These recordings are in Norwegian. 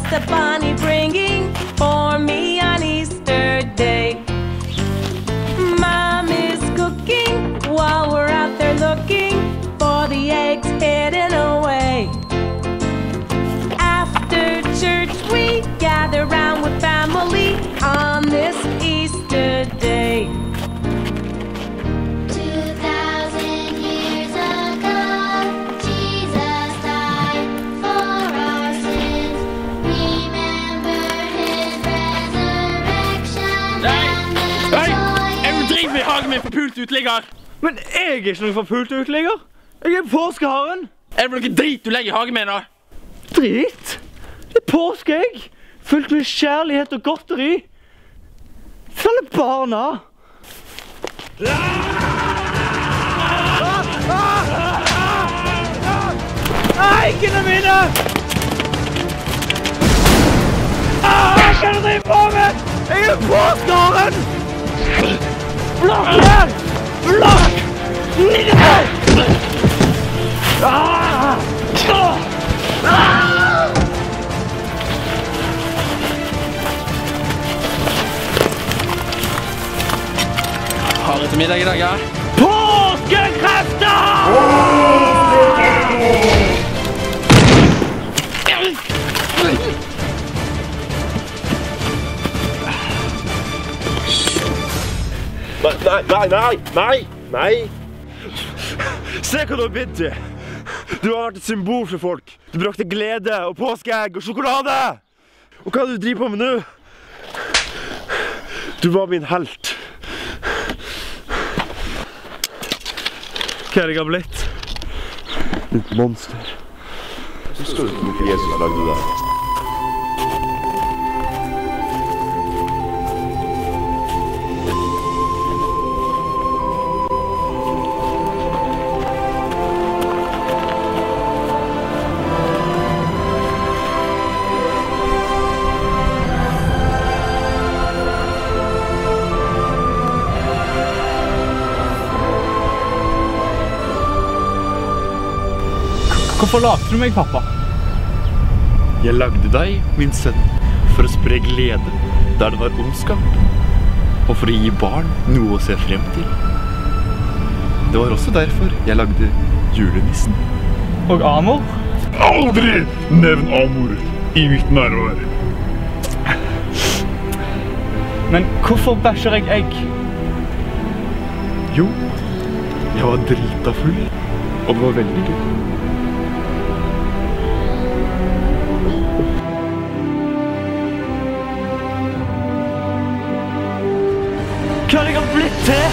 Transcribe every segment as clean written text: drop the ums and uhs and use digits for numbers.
just a bunny bringing for me on Easter Day. Mom is cooking while we're out there looking for the eggs hidden away. After church we gather round with family on this Easter Day. 2,000 years ago, Jesus died for our sins. Remember his resurrection and the Hei! joy Er du driver i hagen min forpult uteligger? Men jeg er ikke noen forpult uteligger. Jeg er påskeharen. Er det noe drit du legger i hagen min da? Drit? Det er påskeegg. Fylt med kjærlighet og godteri. For alle barna. Eggene mine! Hva er det dere på med? Jeg er påskeharen! Blokk her! Blokk! Ned! Har du til middag i dag, ja? Påskekrefter! Nei. Se hva du har bitt til. Du har vært et symbol for folk. Du brakte glede og påskeegg og sjokolade. Og hva er det du driver på med nå? Du var min helt. Hva er det jeg har blitt? Et monster. Så står det hvorfor Jesus lagde det. Hvorfor lagde du meg, pappa? Jeg lagde deg, min sønn, for å spre glede der det var ondskap, og for å gi barn noe å se frem til. Det var også derfor jeg lagde julenissen. Og Amor? Aldri nevn Amor i mitt nærvær. Men hvorfor bæsjer jeg egg? Jo, jeg var drita full, og det var veldig gøy. Hva har jeg blitt til?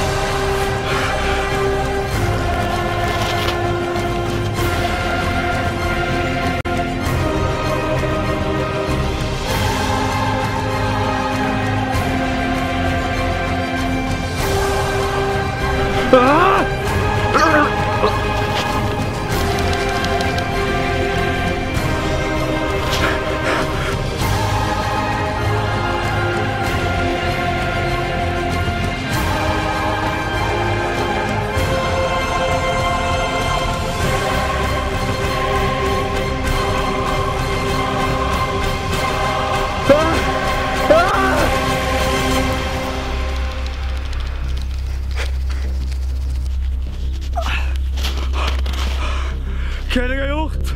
Hva er det jeg har gjort?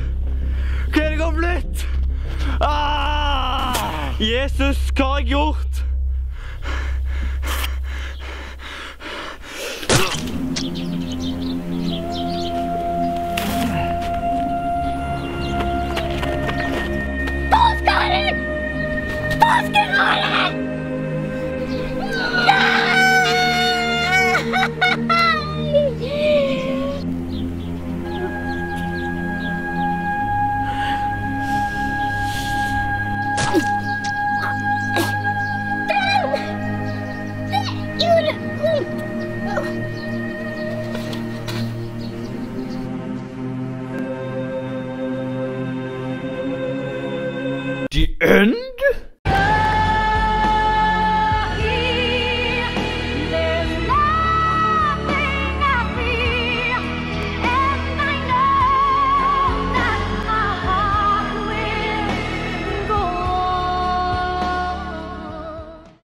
Hva er det jeg har blitt? Jesus, hva har jeg gjort? Påskeharen! Påskeharen!